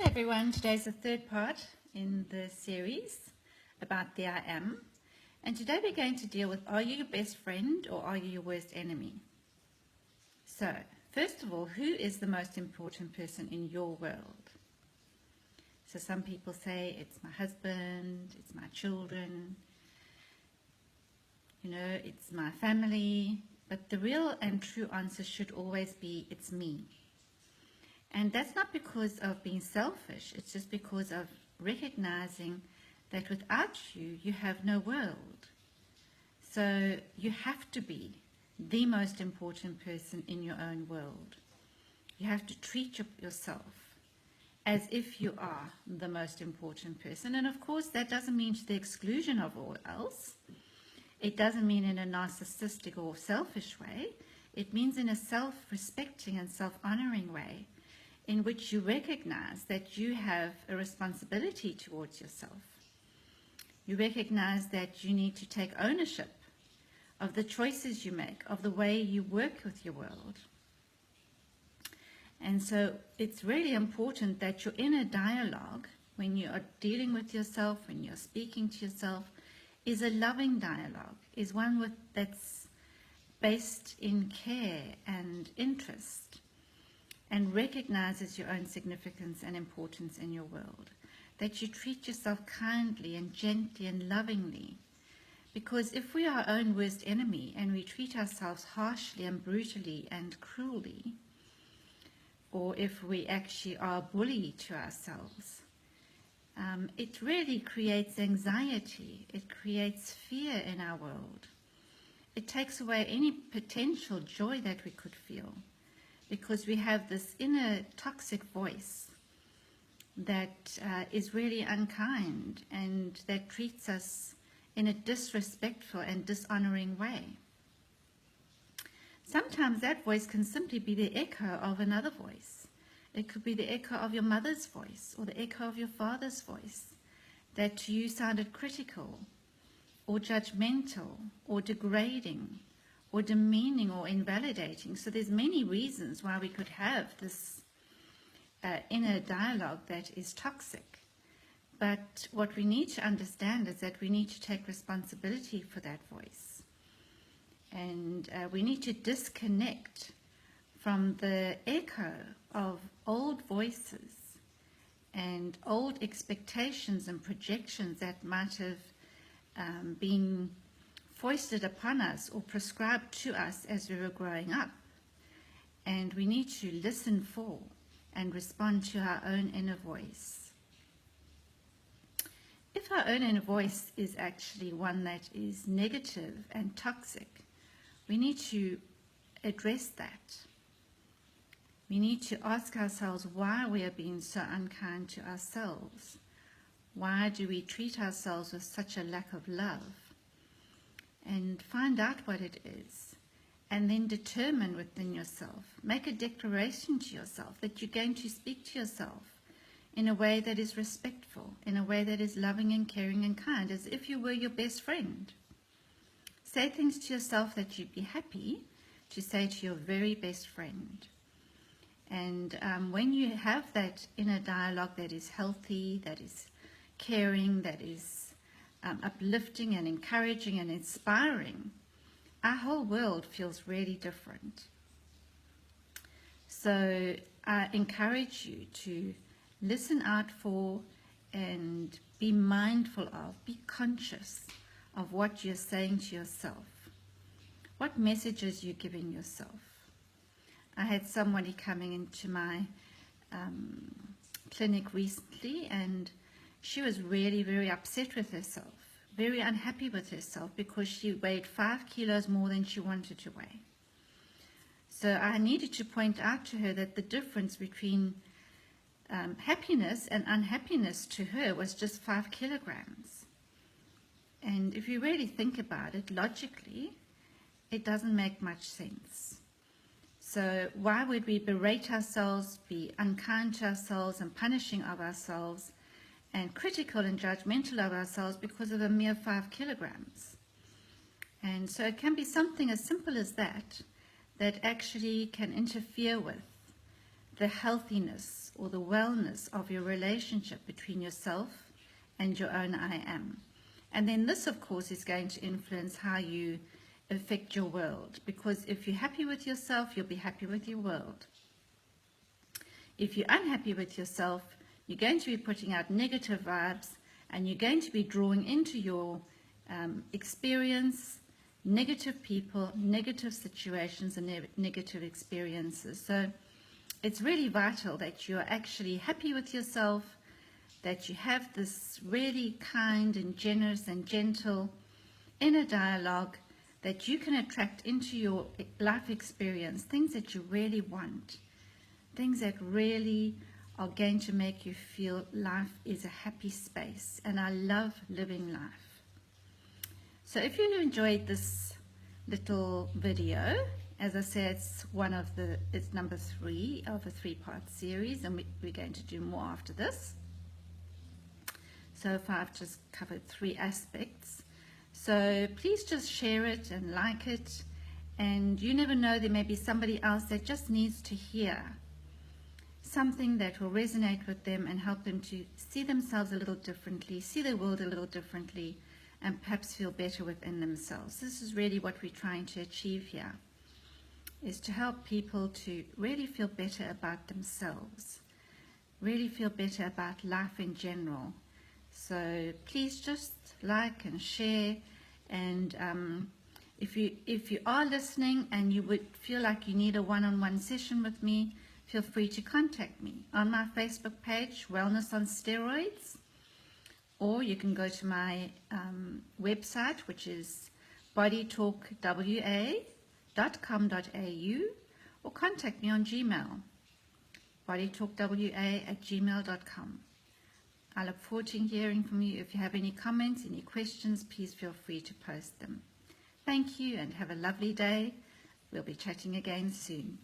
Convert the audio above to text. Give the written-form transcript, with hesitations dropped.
everyone, today's the third part in the series about the I Am, and today we're going to deal with, are you your best friend or are you your worst enemy? So, first of all, who is the most important person in your world? So some people say it's my husband, it's my children, it's my family, but the real and true answer should always be, it's me. And that's not because of being selfish, it's just because of recognizing that without you, you have no world. So you have to be the most important person in your own world. You have to treat yourself as if you are the most important person. And of course, that doesn't mean to the exclusion of all else. It doesn't mean in a narcissistic or selfish way. It means in a self-respecting and self-honoring way, in which you recognize that you have a responsibility towards yourself. You recognize that you need to take ownership of the choices you make, of the way you work with your world. And so it's really important that your inner dialogue, when you are dealing with yourself, when you're speaking to yourself, is a loving dialogue, is one that's based in care and interest, and recognizes your own significance and importance in your world, that you treat yourself kindly and gently and lovingly. Because if we are our own worst enemy and we treat ourselves harshly and brutally and cruelly, or if we actually are a bully to ourselves, it really creates anxiety, it creates fear in our world. It takes away any potential joy that we could feel, because we have this inner toxic voice that is really unkind and that treats us in a disrespectful and dishonoring way. Sometimes that voice can simply be the echo of another voice. It could be the echo of your mother's voice or the echo of your father's voice that to you sounded critical or judgmental or degrading or demeaning or invalidating. So there's many reasons why we could have this inner dialogue that is toxic. But what we need to understand is that we need to take responsibility for that voice. And we need to disconnect from the echo of old voices and old expectations and projections that might have been foisted upon us or prescribed to us as we were growing up. And we need to listen for and respond to our own inner voice. If our own inner voice is actually one that is negative and toxic, we need to address that. We need to ask ourselves why we are being so unkind to ourselves. Why do we treat ourselves with such a lack of love? And find out what it is, and then determine within yourself, make a declaration to yourself that you're going to speak to yourself in a way that is respectful, in a way that is loving and caring and kind, as if you were your best friend. Say things to yourself that you'd be happy to say to your very best friend. And when you have that inner dialogue that is healthy, that is caring, that is uplifting and encouraging and inspiring, our whole world feels really different. So I encourage you to listen out for and be mindful of, be conscious of what you're saying to yourself, what messages you're giving yourself. I had somebody coming into my clinic recently, and she was really very upset with herself, very unhappy with herself, because she weighed 5 kilos more than she wanted to weigh. So I needed to point out to her that the difference between happiness and unhappiness to her was just 5 kilograms. And if you really think about it logically, it doesn't make much sense. So why would we berate ourselves, be unkind to ourselves and punishing of ourselves and critical and judgmental of ourselves because of a mere 5 kilograms? And so it can be something as simple as that, that actually can interfere with the healthiness or the wellness of your relationship between yourself and your own I am. And then this, of course, is going to influence how you affect your world, because if you're happy with yourself, you'll be happy with your world. If you're unhappy with yourself, you're going to be putting out negative vibes, and you're going to be drawing into your experience negative people, negative situations, and negative experiences. So it's really vital that you're actually happy with yourself, that you have this really kind and generous and gentle inner dialogue that you can attract into your life experience, things that you really want, things that really are going to make you feel life is a happy space. And I love living life. So if you enjoyed this little video, as I said, it's number 3 of a 3-part series, and we're going to do more after this. So far I've just covered 3 aspects. So please just share it and like it, and you never know, there may be somebody else that just needs to hear something that will resonate with them and help them to see themselves a little differently, see the world a little differently, and perhaps feel better within themselves. This is really what we're trying to achieve here, is to help people to really feel better about themselves, really feel better about life in general. So please just like and share, and if you are listening and you would feel like you need a one-on-one session with me, feel free to contact me on my Facebook page, Wellness on Steroids, or you can go to my website, which is bodytalkwa.com.au, or contact me on Gmail, bodytalkwa@gmail.com. I look forward to hearing from you. If you have any comments, any questions, please feel free to post them. Thank you and have a lovely day. We'll be chatting again soon.